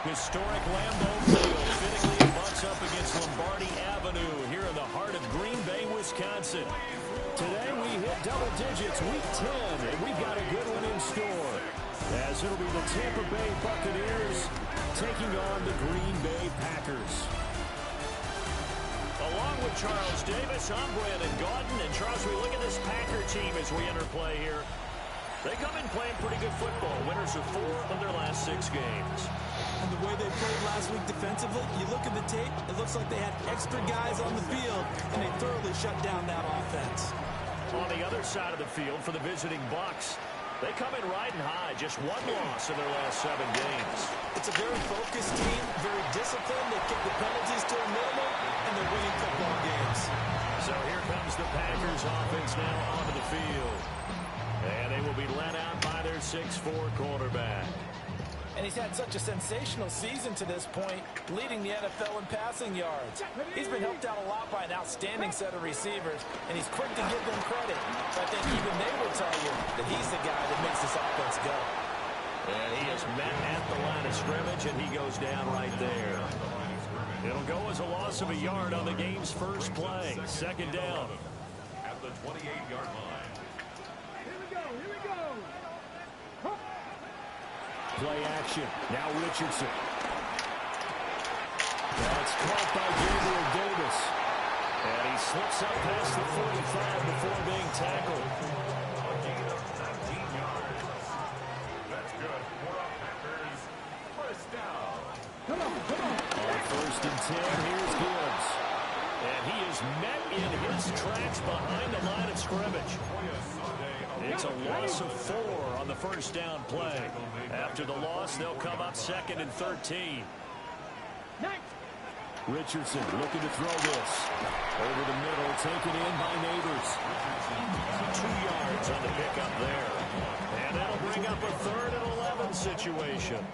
Historic Lambeau Field fittingly butts up against Lombardi Avenue here in the heart of Green Bay, Wisconsin. Today we hit double digits, week 10, and we've got a good one in store. As it'll be the Tampa Bay Buccaneers taking on the Green Bay Packers. Along with Charles Davis, I'm Brandon Gaudin. And Charles, we look at this Packer team as we enter play here. They come in playing pretty good football. Winners of 4 of their last 6 games. And the way they played last week defensively, you look at the tape, it looks like they had extra guys on the field, and they thoroughly shut down that offense. On the other side of the field for the visiting Bucs, they come in riding high, just 1 loss in their last 7 games. It's a very focused team, very disciplined. They keep the penalties to a minimum, and they're winning football games. So here comes the Packers offense now onto the field. And they will be led out by their 6'4" quarterback. And he's had such a sensational season to this point, leading the NFL in passing yards. He's been helped out a lot by an outstanding set of receivers, and he's quick to give them credit. But I think even they will tell you that he's the guy that makes this offense go. And he is met at the line of scrimmage, and he goes down right there. It'll go as a loss of a yard on the game's first play. Second down. At the 28-yard line. Play action. Now Richardson. That's caught by Gabriel Davis. And he slips up past the 45 before being tackled. That's good. For our Packers, first down. Come on. On first and 10, here's Gibbs. And he is met in his tracks behind the line of scrimmage. It's a loss of 4 on the first down play. After the loss, they'll come up 2nd and 13. Richardson looking to throw this. Over the middle, taken in by Neighbors. 2 yards on the pickup there. And that'll bring up a 3rd and 11 situation.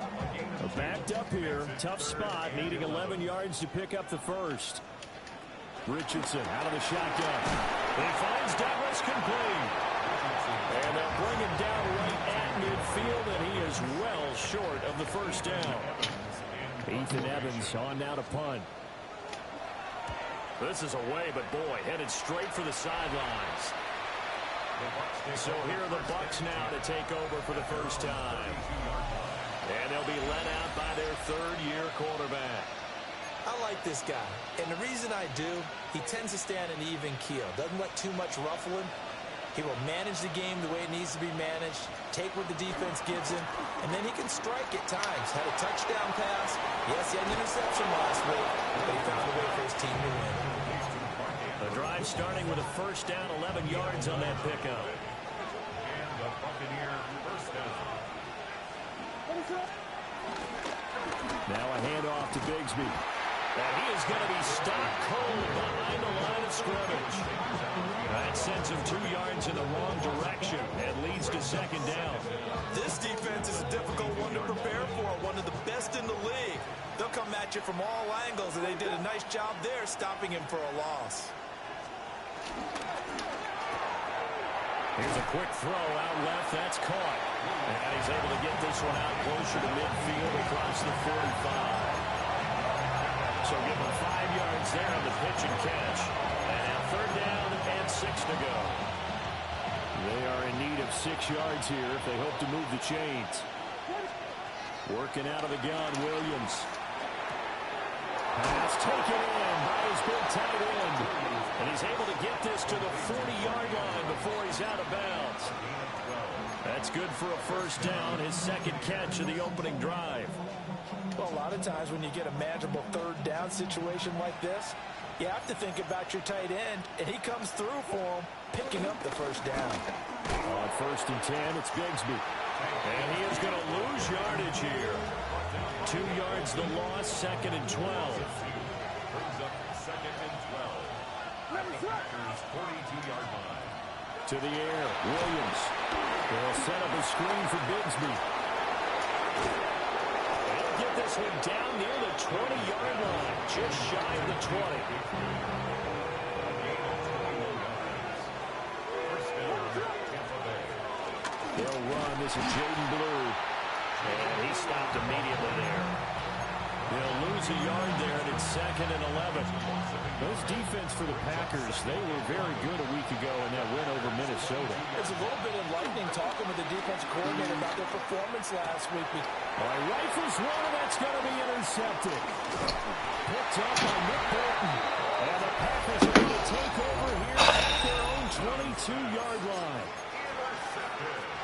Backed up here, tough spot, needing 11 yards to pick up the first. Richardson out of the shotgun. He finds Douglas complete. And they'll bring him down right at midfield, and he is well short of the first down. Ethan Evans on now to punt. This is away, but boy, headed straight for the sidelines. So here are the Bucs now to take over for the first time. And they'll be led out by their 3rd-year quarterback. I like this guy, and the reason I do, he tends to stand an even keel. Doesn't let too much ruffle him. He will manage the game the way it needs to be managed, take what the defense gives him, and then he can strike at times. Had a touchdown pass. Yes, he had an interception last week, but he found a way for his team to win. The drive starting with a first down, 11 yards on that pickup. And the Buccaneer first down. Now a handoff to Bigsby. And he is going to be stopped cold behind the line of scrimmage. That sends him 2 yards in the wrong direction and leads to second down. This defense is a difficult one to prepare for, one of the best in the league. They'll come at you from all angles, and they did a nice job there stopping him for a loss. Here's a quick throw out left. That's caught. And he's able to get this one out closer to midfield across the 45. So give him 5 yards there on the pitch and catch. And now 3rd down and 6 to go. They are in need of 6 yards here if they hope to move the chains. Working out of the gun, Williams. Pass taken in by his big tight end. And he's able to get this to the 40-yard line before he's out of bounds. That's good for a first down, his 2nd catch of the opening drive. Well, a lot of times when you get a manageable 3rd down situation like this, you have to think about your tight end, and he comes through for him, picking up the first down. On 1st and 10, it's Bigsby. And he is going to lose yardage here. 2 yards the loss, 2nd and 12. Brings up 2nd and 12. At the Packers' 42-yard line. To the air, Williams. They'll set up a screen for Bigsby. They'll get this one down near the 20-yard line, just shy of the 20. They'll run. This is Jaden Blue. And he stopped immediately there. He'll lose a yard there, and it's 2nd and 11. Those defense for the Packers, they were very good a week ago in that win over Minnesota. It's a little bit enlightening talking with the defense coordinator about their performance last week. All right, rifles one, and that's going to be intercepted. Picked up by Nick Bolton. And the Packers are going to take over here at their own 22-yard line.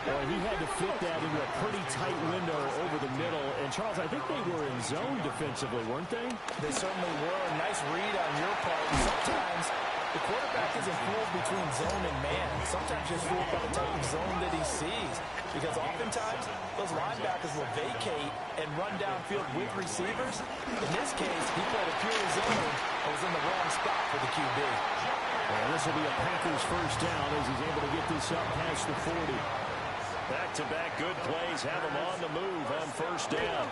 Well, he had to fit that into a pretty tight window over the middle. And, Charles, I think they were in zone defensively, weren't they? They certainly were. A nice read on your part. Sometimes the quarterback isn't fooled between zone and man. Sometimes he's fooled by the type of zone that he sees. Because oftentimes, those linebackers will vacate and run downfield with receivers. In this case, he played a pure zone and was in the wrong spot for the QB. And this will be a Packers first down as he's able to get this up past the 40. Back-to-back good plays have him on the move on first down.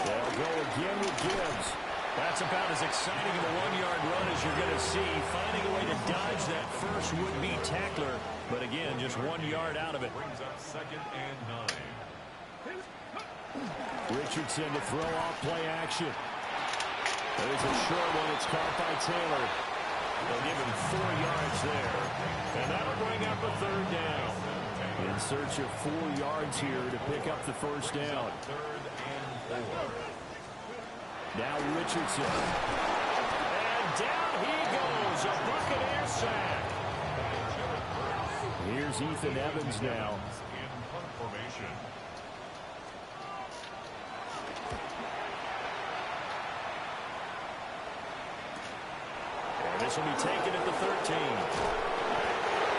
They'll go again with Gibbs. That's about as exciting of a one-yard run as you're going to see. Finding a way to dodge that first would-be tackler. But again, just 1 yard out of it. Brings up 2nd and 9. Richardson to throw off play action. There's a short one. It's caught by Taylor. They'll give him 4 yards there. And that'll bring up a 3rd down. In search of 4 yards here to pick up the first down. 3rd and 4. Now Richardson. And down he goes. A Buccaneer sack. Here's Ethan Evans now. In punt formation. And this will be taken at the 13.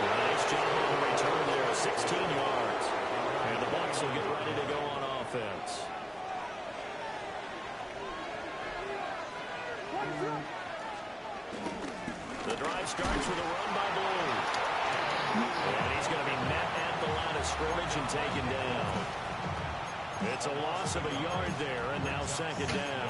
Nice job on the return there. 16 yards. And the Bucs will get ready to go on offense. The drive starts with a run by Blue. And he's going to be met at the line of scrimmage and taken down. It's a loss of a yard there, and now 2nd down.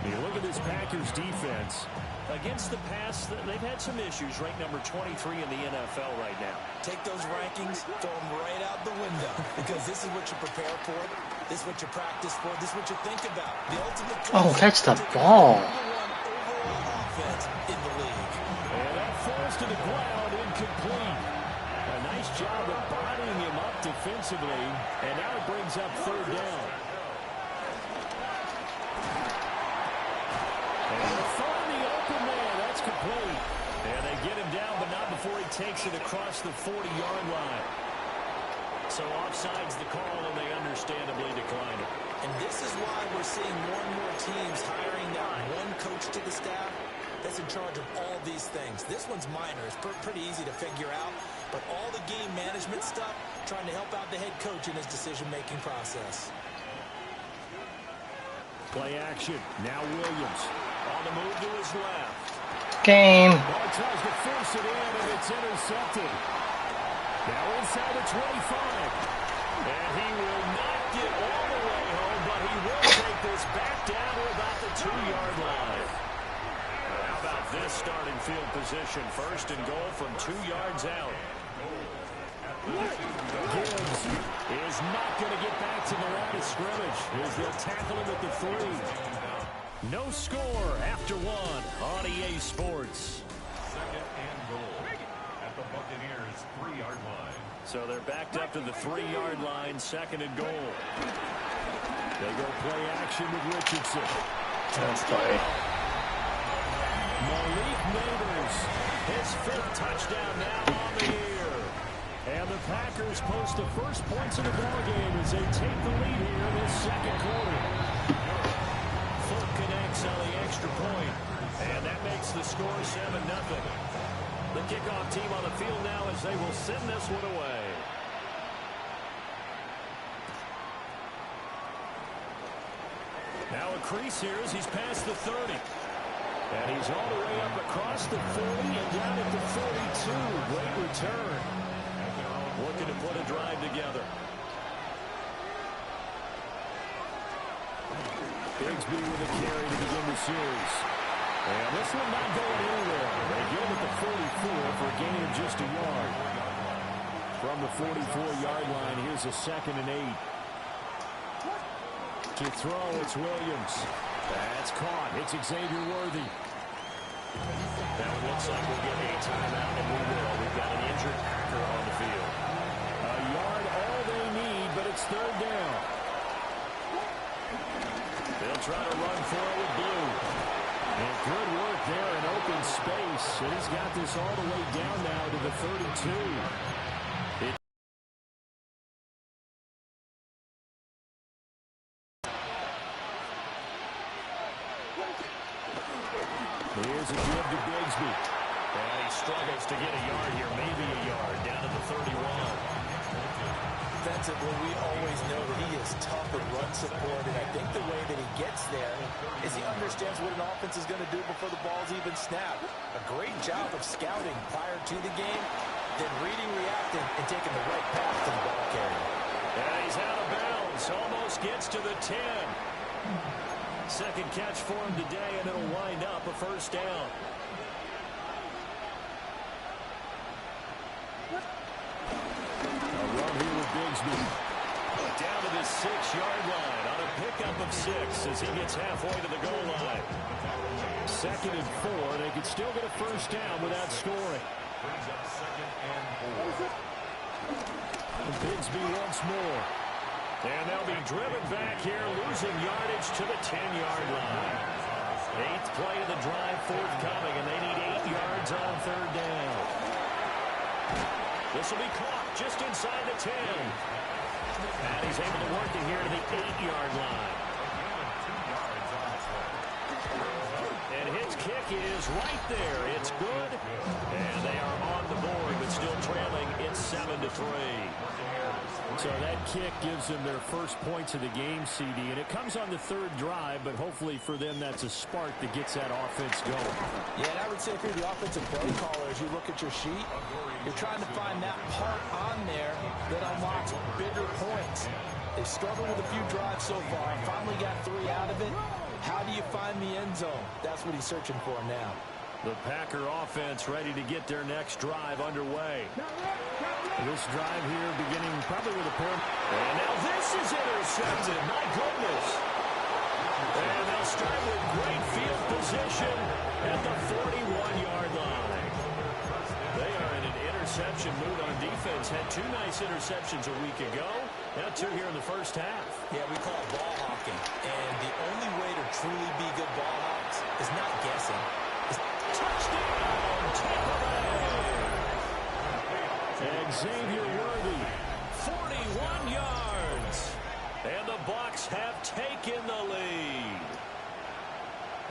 You look at this Packers defense. Against the pass, they've had some issues. Ranked number 23 in the NFL right now. Take those rankings, throw them right out the window. Because this is what you prepare for. This is what you practice for. This is what you think about. The ultimate Oh, catch the ball. overall offense in the league. And that falls to the ground, incomplete. A nice job of bodying him up defensively. And now it brings up 3rd down. And they'll find the open man. That's complete. And they get him down, but not before he takes it across the 40-yard line. So offside's the call, and they understandably decline it. And this is why we're seeing more and more teams hiring that one coach to the staff that's in charge of all these things. This one's minor. It's pretty easy to figure out. But all the game management stuff, trying to help out the head coach in his decision-making process. Play action. Now Williams on the move to his left. Game. Ball tries to force it in, and it's intercepted. Now inside the 25. And he will not get all the way home, but he will take this back down to about the 2-yard line. How about this starting field position? 1st and goal from 2 yards out. Gibbs is not going to get back to the line of scrimmage as they'll tackle him at the 3. No score after 1 on EA Sports. 2nd and goal at the Buccaneers 3-yard line. So they're backed up to the 3-yard line, 2nd and goal. They go play action with Richardson. That's funny. Malik Neighbors, his 5th touchdown now on the year. And the Packers post the first points of the ballgame as they take the lead here in this 2nd quarter. Foot connects on the extra point, and that makes the score 7-0. The kickoff team on the field now as they will send this one away. Now a crease here as he's past the 30. And he's all the way up across the 40 and down at the 42. Great return. Looking to put a drive together. Bigsby with a carry to begin the series. And this one not going anywhere. They give it the 44 for a gain of just a yard. From the 44-yard line, here's a 2nd and 8. To throw, it's Williams. That's caught. It's Xavier Worthy. Now it looks like we'll get a timeout, and we will. We've got an injured Packer on the field. A yard, all they need, but it's third down. They'll try to run for it with Blue. And good work there in open space. And he's got this all the way down now to the 32. Here's a give to Bigsby. And he struggles to get a yard here, maybe a yard, down to the 31. Defensively, we always know that he is tough at run support, and I think the way that he gets there is he understands what an offense is going to do before the ball's even snapped. A great job of scouting prior to the game, then reading, reacting, and taking the right path to the ball carrier. And he's out of bounds, almost gets to the 10. Second catch for him today, and it'll wind up a first down. A run here with Bigsby. Down to the 6-yard line on a pickup of 6 as he gets halfway to the goal line. 2nd and 4. They could still get a first down without scoring. Brings up 2nd and 4. And Bigsby once more. And they'll be driven back here, losing yardage to the 10-yard line. 8th play of the drive forthcoming, and they need 8 yards on third down. This will be caught just inside the 10. And he's able to work it here to the 8-yard line. And his kick is right there. It's good. And they are on the board, but still trailing. It's 7-3. So that kick gives them their first points of the game, CD, and it comes on the 3rd drive, but hopefully for them that's a spark that gets that offense going. Yeah, and I would say if you're the offensive play caller, as you look at your sheet, you're trying to find that part on there that unlocks bigger points. They've struggled with a few drives so far. Finally got 3 out of it. How do you find the end zone? That's what he's searching for now. The Packer offense ready to get their next drive underway. This drive here beginning probably with a pair. And now this is intercepted. My goodness. And they'll start with great field position at the 41-yard line. They are in an interception mood on defense. Had 2 nice interceptions a week ago. Now 2 here in the first half. Yeah, we call it ball hawking. And the only way to truly be good ball hawks is not guessing. Touchdown, Tampa Bay. Xavier Worthy, 41 yards. And the Bucs have taken the lead.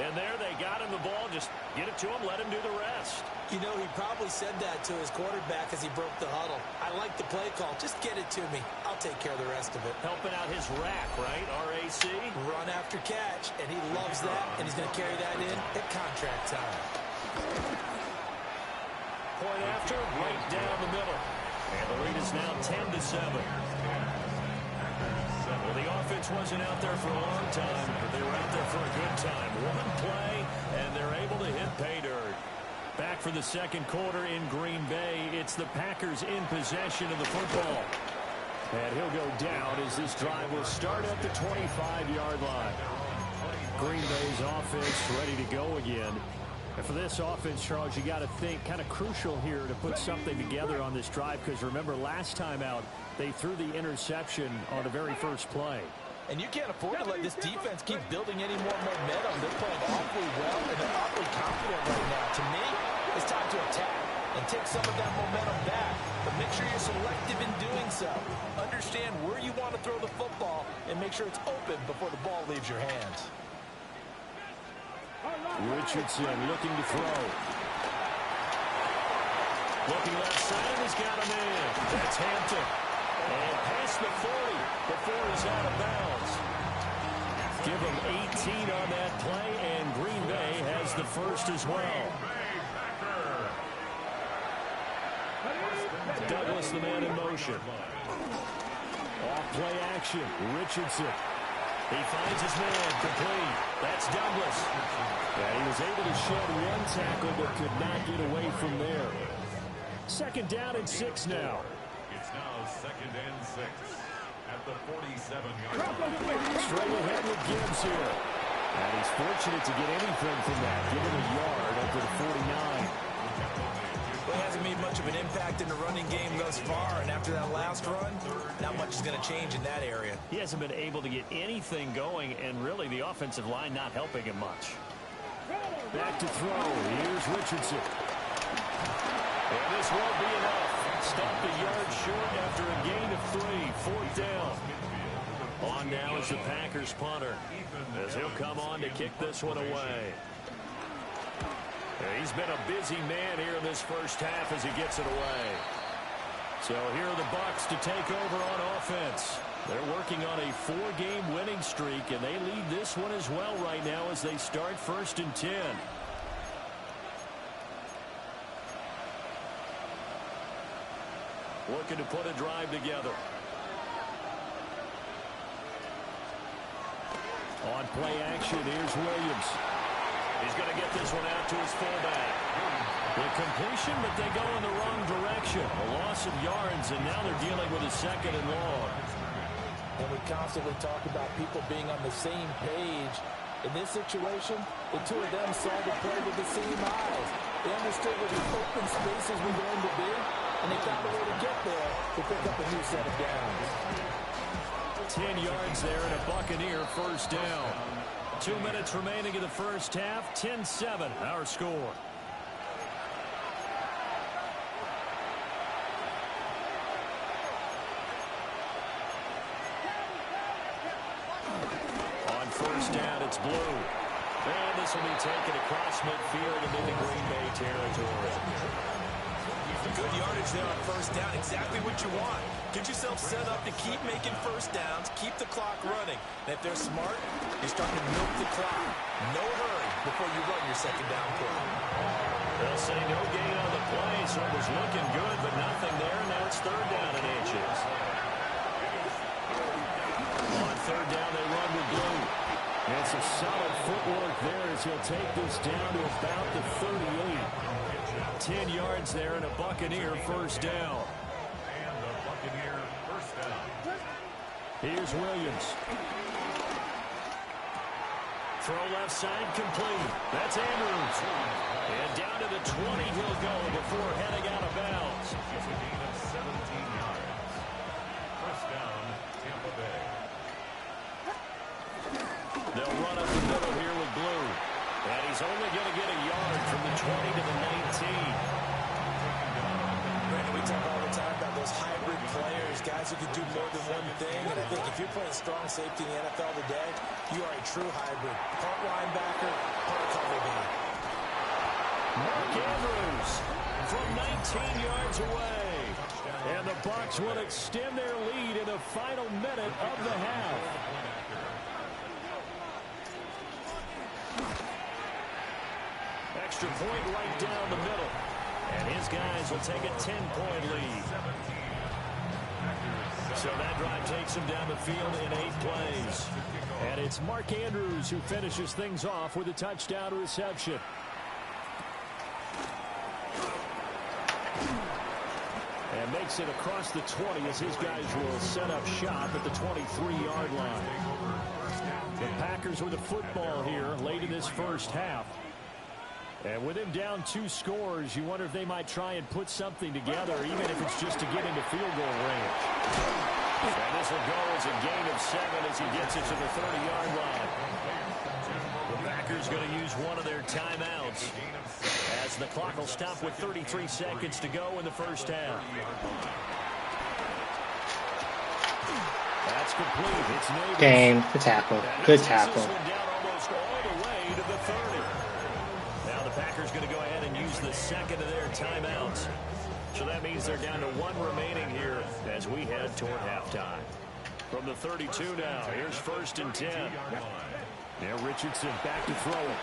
And there they got him the ball. Just get it to him, let him do the rest. You know, he probably said that to his quarterback as he broke the huddle. I like the play call. Just get it to me. I'll take care of the rest of it. Helping out his rack, right? RAC. Run after catch, and he loves that, and he's going to carry that in at contract time. Point after, right down the middle. And the lead is now 10-7. Well, the offense wasn't out there for a long time, but they were out there for a good time. 1 play, and they're able to hit pay dirt. Back for the second quarter in Green Bay. It's the Packers in possession of the football. And he'll go down as this drive will start at the 25-yard line. Green Bay's offense ready to go again. And for this offense, Charles, you got to think kind of crucial here to put something together on this drive, because remember last time out they threw the interception on the very first play. And you can't afford to let this defense keep building any more momentum. They're playing awfully well, and they're awfully confident right now. To me, it's time to attack and take some of that momentum back. But make sure you're selective in doing so. Understand where you want to throw the football and make sure it's open before the ball leaves your hands. Richardson looking to throw. Looking left side, he's got him in. That's Hampton. And past the 40 before he's out of bounds. Give him 18 on that play, and Green Bay has the first as well. Douglas, the man in motion. Off play action. Richardson. He finds his man complete. That's Douglas. And he was able to shed 1 tackle, but could not get away from there. 2nd down and 6 now. It's now 2nd and 6 at the 47-yard line. Straight ahead with Gibbs here. And he's fortunate to get anything from that. Give him a yard up to the 49. Well, he hasn't made much of an impact in the running game thus far, and after that last run, not much is going to change in that area. He hasn't been able to get anything going, and really the offensive line not helping him much. Back to throw. Here's Richardson. And this won't be enough. Stopped a yard short after a gain of 3. 4th down. On now is the Packers punter, as he'll come on to kick this one away. He's been a busy man here in this first half as he gets it away. So here are the Bucs to take over on offense. They're working on a 4-game winning streak, and they lead this one as well right now as they start 1st and 10. Looking to put a drive together. On play action, here's Williams. He's going to get this one out to his fullback. The completion, but they go in the wrong direction. A loss of yards, and now they're dealing with a 2nd and long. And we constantly talk about people being on the same page. In this situation, the two of them saw the play with the same eyes. They understood where the open spaces were going to be, and they found a way to get there to pick up a new set of downs. 10 yards there and a Buccaneer 1st down. 2 minutes remaining in the first half. 10-7 our score. On 1st down, it's Blue. And this will be taken across midfield and into Green Bay territory. Good yardage there on 1st down. Exactly what you want. Get yourself set up to keep making 1st downs, keep the clock running. And if they're smart, you're starting to milk the clock. No hurry before you run your 2nd down play. They'll say no gain on the play, so it was looking good, but nothing there. Now it's 3rd down and inches. On 3rd down, they run with Blue. And some solid footwork there as he'll take this down to about the 38. 10 yards there and a Buccaneer 1st down. And the Buccaneer 1st down. Here's Williams. Throw left side complete. That's Andrews. And down to the 20 he'll go before heading out of bounds. It's a gain of 17 yards. 1st down, Tampa Bay. They'll run up the middle here with Blue. And he's only going to get a yard from the 20 to the 19. Brandon, we talk all the time about those hybrid players, guys who can do more than one thing. And I think if you're playing strong safety in the NFL today, you are a true hybrid. Part linebacker, part cover guy. Mark Andrews from 19 yards away. And the Bucs will extend their lead in the final minute of the half. Extra point right down the middle. And his guys will take a 10-point lead. So that drive takes him down the field in 8 plays. And it's Mark Andrews who finishes things off with a touchdown reception. And makes it across the 20 as his guys will set up shop at the 23-yard line. The Packers with the football here late in this first half. And with him down 2 scores, you wonder if they might try and put something together, even if it's just to get into field goal range. And this will go as a gain of 7 as he gets it to the 30-yard line. The Packers going to use one of their timeouts as the clock will stop with 33 seconds to go in the first half. That's complete. It's Nabors. Game. Good tackle. Good tackle. Down almost all the way to the 30. Now the Packers going to go ahead and use the second of their timeouts. So that means they're down to 1 remaining here as we head toward halftime. From the 32 now, here's 1st and 10. Now Richardson back to throw it.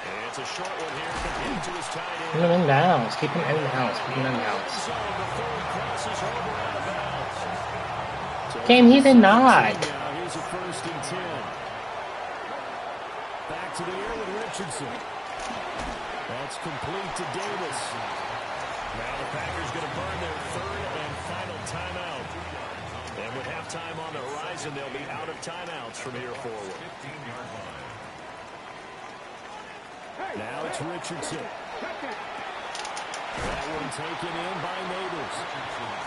And it's a short one here compared to his tight end. Keep him in bounds. Keep him in bounds. Keep him in bounds. So before he crosses over out of bounds. So Game, he did not. now, here's a 1st and 10. Back to the air with Richardson. That's complete to Davis. Now the Packers going to burn their 3rd and final timeout. And And with halftime on the horizon, they'll be out of timeouts from here forward. 15-yard line. Now it's Richardson. That one taken in by Neighbors.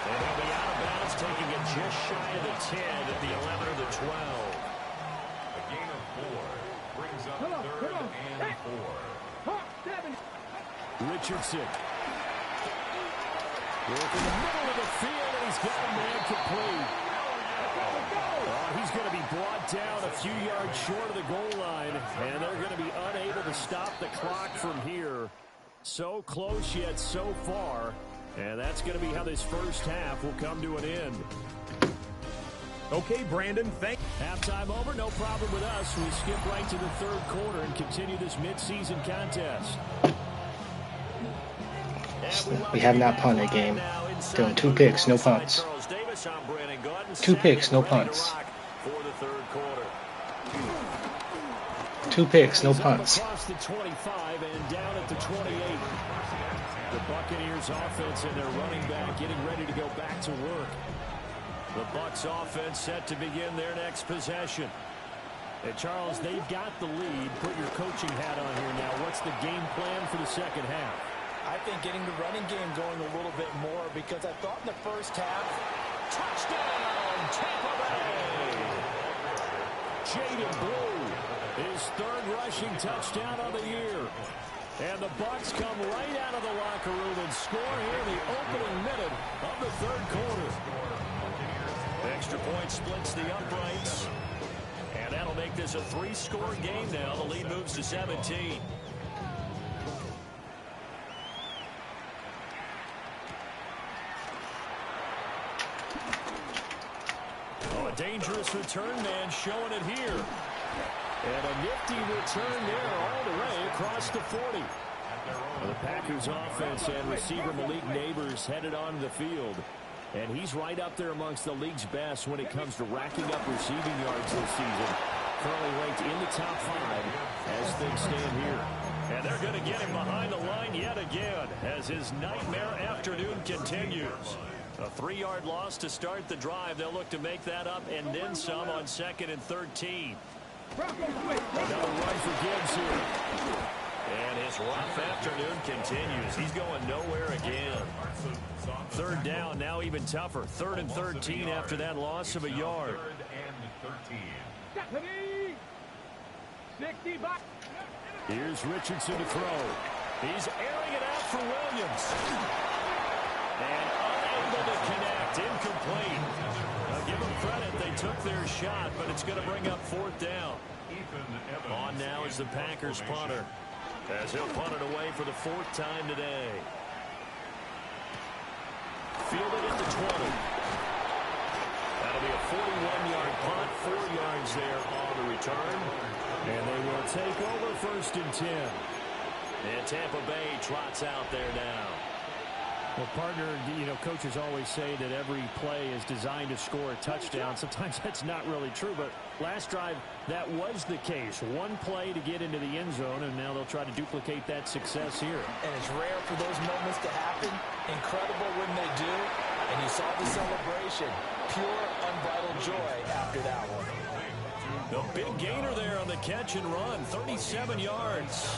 And he'll be out of bounds, taking it just shy of the 10 at the 11 or the 12. A gain of 4 brings up 3rd and 4. Richardson. Working the middle of the field, and he's got a man complete. Oh, he's going to be brought down a few yards short of the goal line, and they're going to be unable to stop the clock from here. So close yet so far, and that's going to be how this first half will come to an end. Okay, Brandon, Halftime over, no problem with us. We skip right to the third quarter and continue this midseason contest. We have not punted a game. Doing 2 picks, no punts. 2 picks, no punts. 2 picks, no punts. Across the 25 and down at the 28. The Buccaneers offense and their running back getting ready to go back to work. The Bucs offense set to begin their next possession. And Charles, they've got the lead. Put your coaching hat on here now. What's the game plan for the second half? I think getting the running game going a little bit more, because I thought in the first half, touchdown, Tampa Bay! Jaden Blue, his 3rd rushing touchdown of the year. And the Bucs come right out of the locker room and score here in the opening minute of the third quarter. Extra point splits the uprights. And that'll make this a 3-score game now. The lead moves to 17. Oh, a dangerous return man showing it here. And a nifty return there all the way across the 40. The Packers offense and receiver Malik Neighbors headed onto the field. And he's right up there amongst the league's best when it comes to racking up receiving yards this season. Currently ranked in the top 5 as things stand here. And they're going to get him behind the line yet again as his nightmare afternoon continues. A 3-yard loss to start the drive. They'll look to make that up and then some on 2nd and 13. Another run for Gibbs here. And his rough afternoon continues. He's going nowhere again. 3rd down, now even tougher. 3rd and 13 after that loss of a yard. 3rd and 13. Here's Richardson to throw. He's airing it out for Williams. And unable to connect. Incomplete. Give them credit. They took their shot, but it's going to bring up 4th down. On now is the Packers punter, as he'll punt it away for the 4th time today. Fielded at the 20. That'll be a 41-yard punt, 4 yards there on the return. And they will take over 1st and 10. And Tampa Bay trots out there now. Well, partner, coaches always say that every play is designed to score a touchdown. Sometimes that's not really true, but last drive, that was the case. One play to get into the end zone, and now they'll try to duplicate that success here. And it's rare for those moments to happen. Incredible when they do. And you saw the celebration. Pure, unbridled joy after that one. The big gainer there on the catch and run, 37 yards.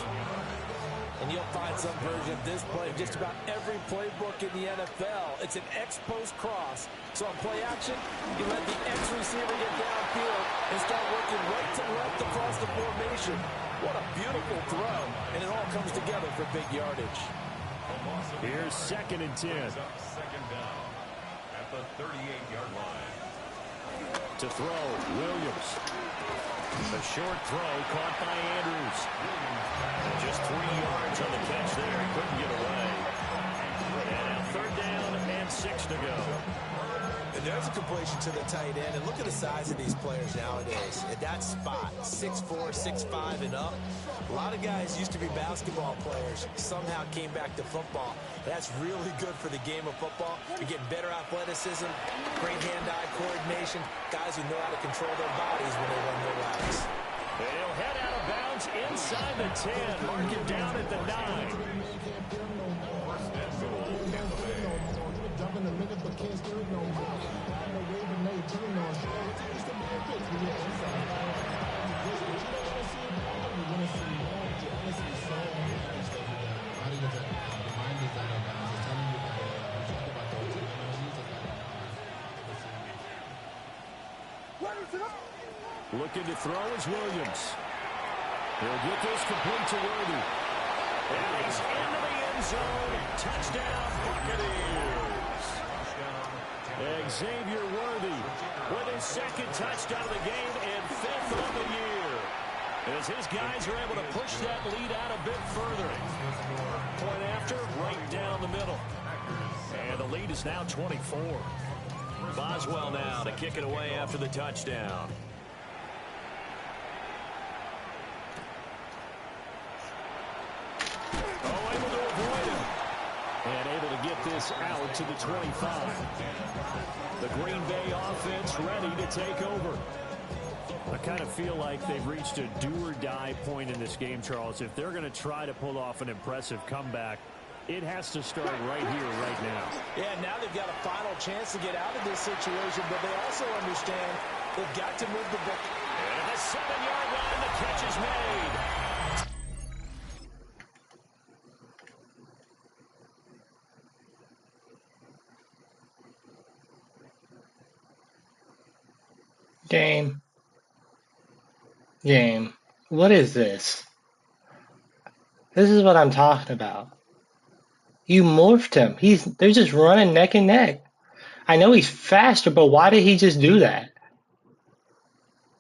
And you'll find some version of this play in just about every playbook in the NFL. It's an X-post cross. So on play action, you let the X-receiver get downfield and start working right to left across the formation. What a beautiful throw. And it all comes together for big yardage. Here's 2nd and 10. 2nd down at the 38-yard line. To throw, Williams. A short throw caught by Andrews. Just 3 yards on the catch there. He couldn't get away. And now 3rd down and 6 to go. And there's a completion to the tight end. And look at the size of these players nowadays. At that spot, 6'4", 6'5", and up. A lot of guys used to be basketball players. Somehow came back to football. That's really good for the game of football. You're getting better athleticism, great hand-eye coordination, guys who know how to control their bodies when they run their routes. They'll head out of bounds inside the 10. Mark it down at the 9. Looking to throw is Williams. He'll get this complete to Worthy. And he's into the end zone. Touchdown, Buccaneers. Xavier Worthy with his second touchdown of the game and fifth of the year. As his guys are able to push that lead out a bit further. Point after, right down the middle. And the lead is now 24. Boswell now to kick it away after the touchdown. Oh, able to avoid him. And able to get this out to the 25. The Green Bay offense ready to take over. I kind of feel like they've reached a do-or-die point in this game, Charles. If they're going to try to pull off an impressive comeback, it has to start right here, right now. Yeah, now they've got a final chance to get out of this situation, but they also understand they've got to move the ball. And at the 7-yard line, the catch is made. Game. What is this? This is what I'm talking about. You morphed him. They're just running neck and neck. I know he's faster, but why did he just do that?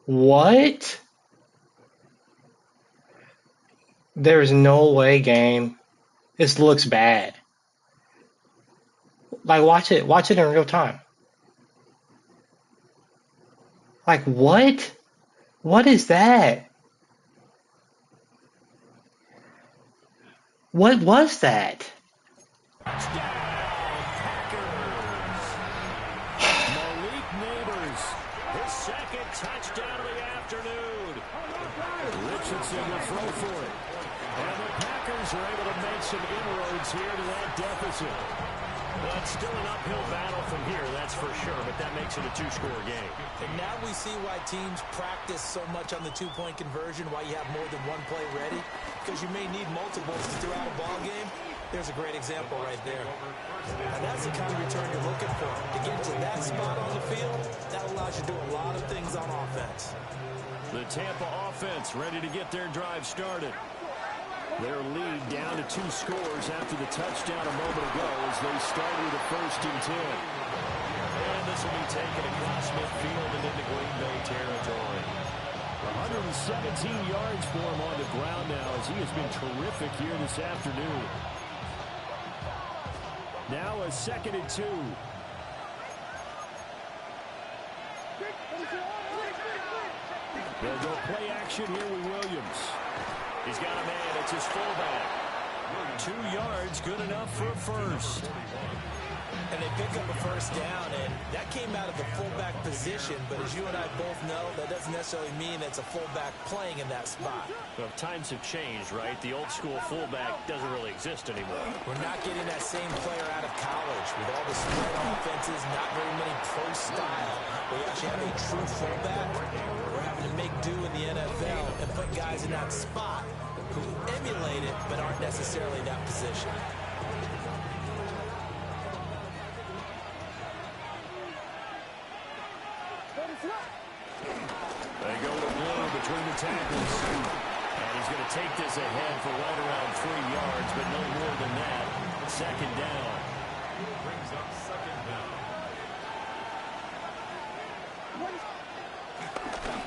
What? There's no way, game. This looks bad. Like, watch it in real time. Like, what? What is that? What was that? Touchdown, Packers. Malik Neighbors, his second touchdown of the afternoon. Richardson will throw for it. And the Packers are able to make some inroads here to that deficit. Well, it's still an uphill battle from here, that's for sure, but that makes it a two-score game. And now we see why teams practice so much on the two-point conversion, why you have more than one play ready, because you may need multiples throughout a ball game. There's a great example right there. And that's the kind of return you're looking for. To get to that spot on the field, that allows you to do a lot of things on offense. The Tampa offense ready to get their drive started. Their lead down to 2 scores after the touchdown a moment ago as they start with a 1st and 10. And this will be taken across midfield and into Green Bay territory. 117 yards for him on the ground now as he has been terrific here this afternoon. Now a 2nd and 2. They'll go play action here with Williams. He's got a man. It's his fullback. 2 yards, good enough for a first. And they pick up a first down, and that came out of the fullback position. But as you and I both know, that doesn't necessarily mean it's a fullback playing in that spot. Well, times have changed, right? The old school fullback doesn't really exist anymore. We're not getting that same player out of college with all the spread offenses, not very many pro style. We actually have a true fullback. We're having to make do in the NFL and put guys in that spot who emulate it but aren't necessarily in that position. They go to Blue between the tackles. And he's going to take this ahead for right around 3 yards, but no more than that. 2nd down. Brings up 2nd down.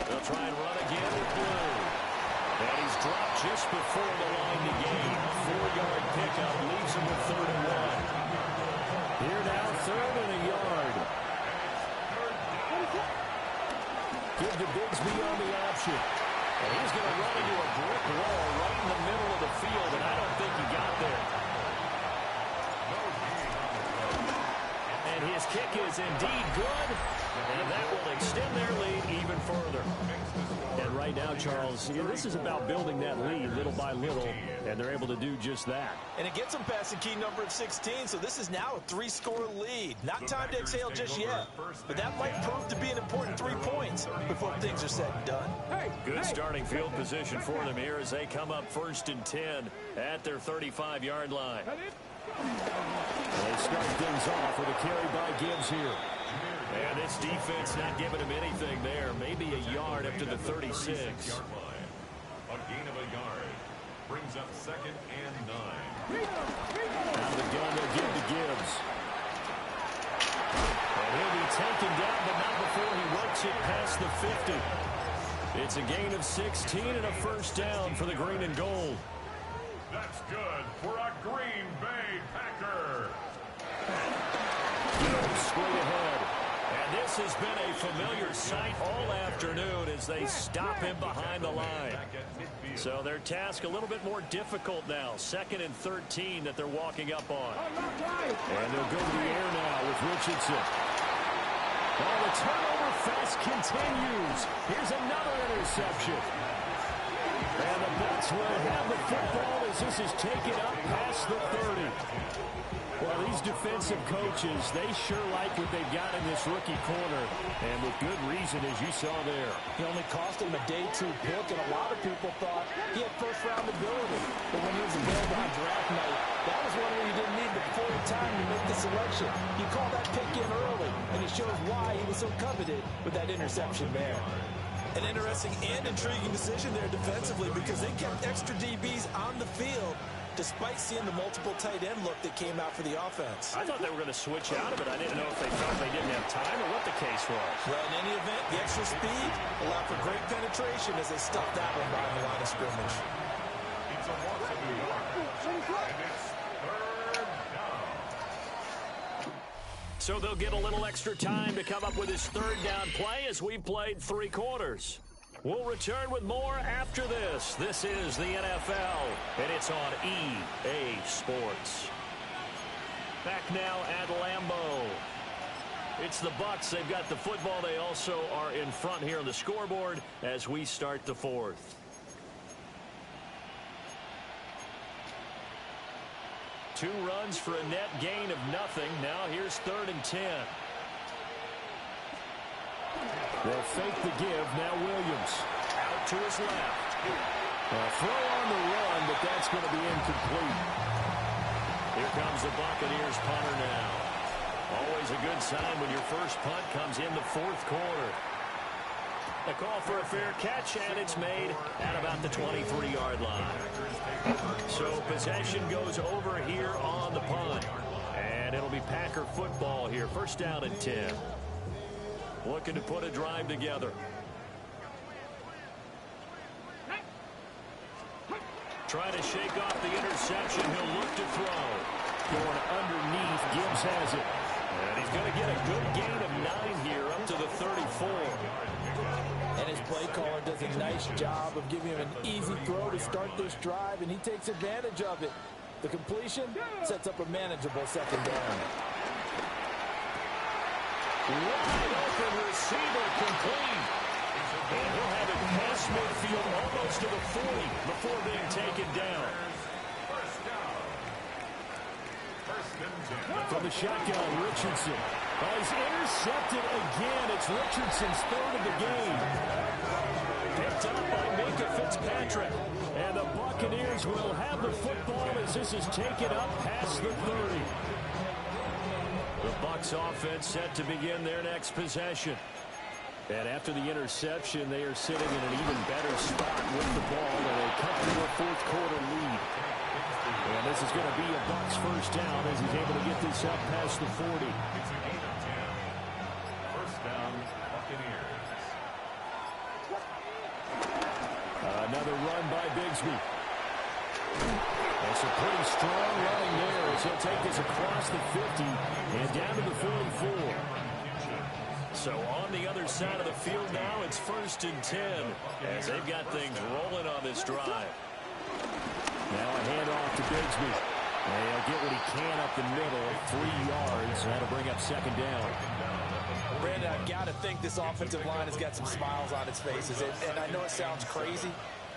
They'll try and run again with Blue. And he's dropped just before the line to gain. 4-yard pickup leaves him with 3rd and 1. Here now, 3rd and a yard. Give to Bigsby on the option. And he's going to run into a brick wall right in the middle of the field, and I don't think he got there. And his kick is indeed good, and that will extend their lead even further. And right right now, Charles, this is about building that lead little by little, and they're able to do just that. And it gets them past the key number of 16, so this is now a 3-score lead. Not time to exhale just yet, but that might prove to be an important 3 points before things are said and done. Good starting field position for them here as they come up 1st and 10 at their 35-yard line. They start things off with a carry by Gibbs here. And this defense not giving him anything there. Maybe a yard up to the 36. A gain of a yard brings up 2nd and 9. Out of the gun, they'll give to Gibbs. And he'll be taken down, but not before he works it past the 50. It's a gain of 16 and a first down for the green and gold. That's good for a Green Bay Packer. Straight ahead. And this has been a familiar sight all afternoon as they stop him behind the line. So their task a little bit more difficult now. 2nd and 13 that they're walking up on. And they'll go to the air now with Richardson. Well, the turnover fest continues. Here's another interception. And the Bucs will have the football as this is taken up past the 30. Well, these defensive coaches, they sure like what they've got in this rookie corner. And with good reason, as you saw there. He only cost him a day 2 pick, and a lot of people thought he had first-round ability. But when he was available on draft night, that was one where you didn't need the full time to make the selection. You call that pick in early, and it shows why he was so coveted with that interception there. An interesting and intriguing decision there defensively because they kept extra DBs on the field despite seeing the multiple tight end look that came out for the offense. I thought they were going to switch out of it. I didn't know if they felt they didn't have time or what the case was. Well, in any event, the extra speed allowed for great penetration as they stuffed that one by the line of scrimmage. It's a loss of a yard. And it's 3rd down. So they'll get a little extra time to come up with his 3rd down play as we've played 3 quarters. We'll return with more after this. This is the NFL, and it's on EA Sports. Back now at Lambeau. It's the Bucs. They've got the football. They also are in front here on the scoreboard as we start the 4th. Two runs for a net gain of nothing. Now here's 3rd and 10. They'll fake the give. Now Williams out to his left. A throw on the run, but that's going to be incomplete. Here comes the Buccaneers punter now. Always a good sign when your first punt comes in the 4th quarter. A call for a fair catch, and it's made at about the 23-yard line. So possession goes over here on the punt. And it'll be Packer football here. 1st down and 10. Looking to put a drive together. Trying to shake off the interception. He'll look to throw. Going underneath. Gibbs has it. And he's going to get a good gain of 9 here up to the 34. And his play caller does a nice job of giving him an easy throw to start this drive, and he takes advantage of it. The completion sets up a manageable 2nd down. Wide open receiver complete. And he'll have it past midfield almost to the 40 before being taken down. From the shotgun, Richardson. Oh, he's intercepted again. It's Richardson's 3rd of the game. Picked up by Minka Fitzpatrick. And the Buccaneers will have the football as this is taken up past the 30. The Bucs offense set to begin their next possession. And after the interception, they are sitting in an even better spot with the ball and a comfortable 4th quarter lead. And this is going to be a Bucs first down as he's able to get this up past the 40. It's a gain of 10. 1st down, Buccaneers. Another run by Bigsby. That's a pretty strong running there as he'll take this across the 50 and down to the 44. So on the other side of the field now, it's 1st and 10 as they've got things rolling on this drive. Now a handoff to Bigsby. And he'll get what he can up the middle, 3 yards. That'll bring up 2nd down. Brandon, I've got to think this offensive line has got some smiles on its faces. And I know it sounds crazy,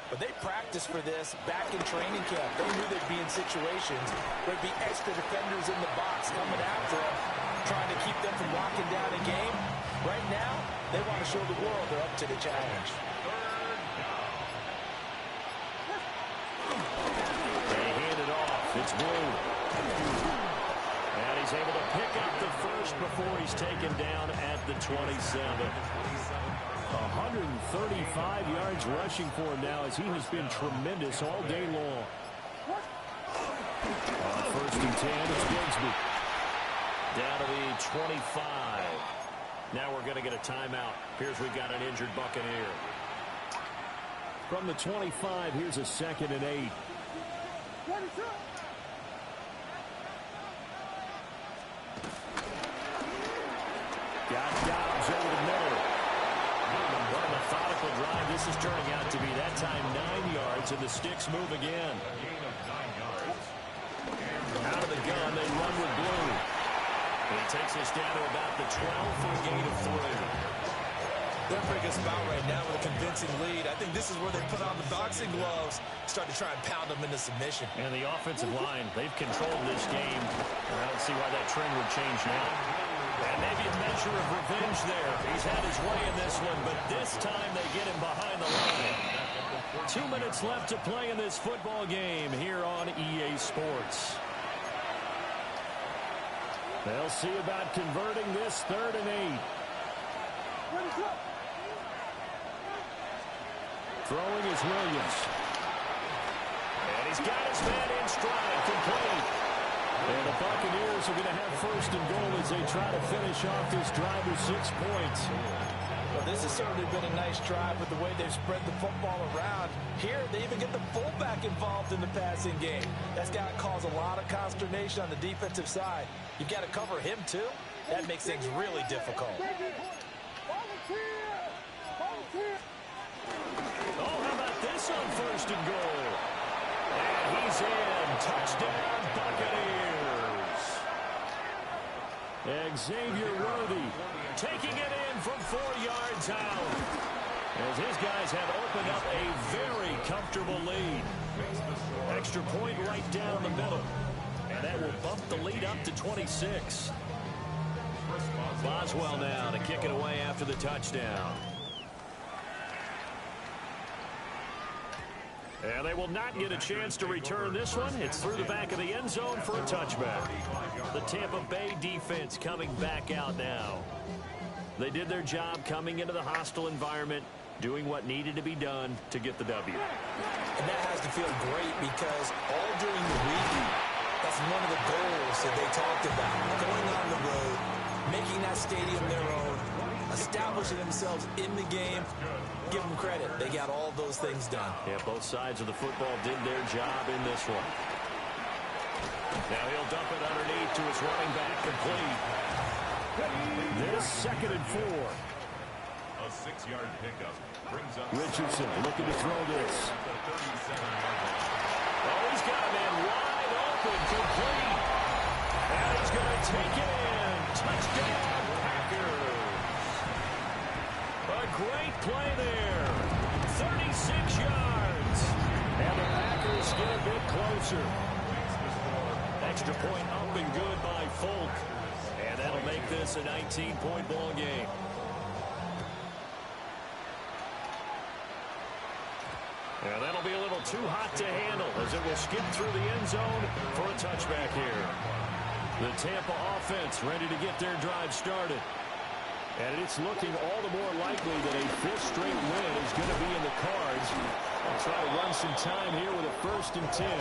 but they practiced for this back in training camp. They knew they'd be in situations where there'd be extra defenders in the box coming after them, trying to keep them from locking down a game. Right now, they want to show the world they're up to the challenge. They hand it off. It's Blue. And he's able to pick up the first before he's taken down at the 27. 135 yards rushing for him now as he has been tremendous all day long. On 1st and 10, it's Bigsby. Down to the 25. Now we're going to get a timeout. Here's we've got an injured Buccaneer. From the 25, here's a 2nd and 8. Got Dobbs over the middle. What a methodical drive this is turning out to be. That time 9 yards, and the sticks move again. Out of the gun, they run with Blue. And he takes us down to about the 12 for a gain of 3. They're bringing us about right now with a convincing lead. I think this is where they put on the boxing gloves, start to try and pound them into submission. And the offensive line, they've controlled this game. I don't see why that trend would change now. And maybe a measure of revenge there. He's had his way in this one, but this time they get him behind the line. 2 minutes left to play in this football game here on EA Sports. They'll see about converting this 3rd and 8. Throwing is Williams. And he's got his man in stride, complete. And the Buccaneers are going to have 1st and goal as they try to finish off this drive with 6 points. Well, this has certainly been a nice drive with the way they've spread the football around. Here, they even get the fullback involved in the passing game. That's got to cause a lot of consternation on the defensive side. You've got to cover him, too. That makes things really difficult. Oh, how about this on 1st and goal? And he's in. Touchdown, Buccaneers. Xavier Worthy taking it in from 4 yards out. As his guys have opened up a very comfortable lead. Extra point right down the middle. And that will bump the lead up to 26. Boswell now to kick it away after the touchdown. And they will not get a chance to return this one. It's through the back of the end zone for a touchback. The Tampa Bay defense coming back out now. They did their job coming into the hostile environment, doing what needed to be done to get the W. And that has to feel great because all during the week, that's one of the goals that they talked about. Going on the road, making that stadium their own, establishing themselves in the game. Give them credit. They got all those things done. Yeah, both sides of the football did their job in this one. Now he'll dump it underneath to his running back, complete. This 2nd and 4. A 6-yard pickup brings up Richardson looking to throw this. Oh, he's got a man wide open, complete. And he's going to take it in. Touchdown, Packers. A great play there. 36 yards. And the Packers get a bit closer. Extra point up and good by Folk. And that'll make this a 19-point ball game. And that'll be a little too hot to handle as it will skip through the end zone for a touchback here. The Tampa offense ready to get their drive started. And it's looking all the more likely that a 5th straight win is going to be in the cards. I'll try to run some time here with a 1st and 10.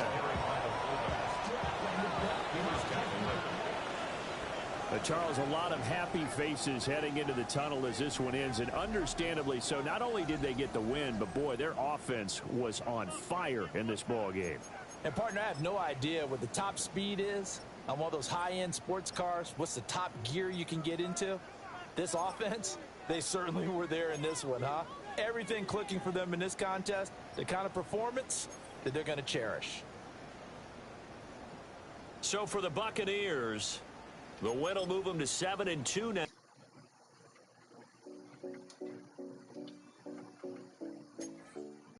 Charles, a lot of happy faces heading into the tunnel as this one ends, and understandably so. Not only did they get the win, but boy, their offense was on fire in this ball game. And partner, I have no idea what the top speed is on one of those high-end sports cars. What's the top gear you can get into? This offense, they certainly were there in this one, huh? Everything clicking for them in this contest, the kind of performance that they're going to cherish. So for the Buccaneers, the win will move them to 7-2 now.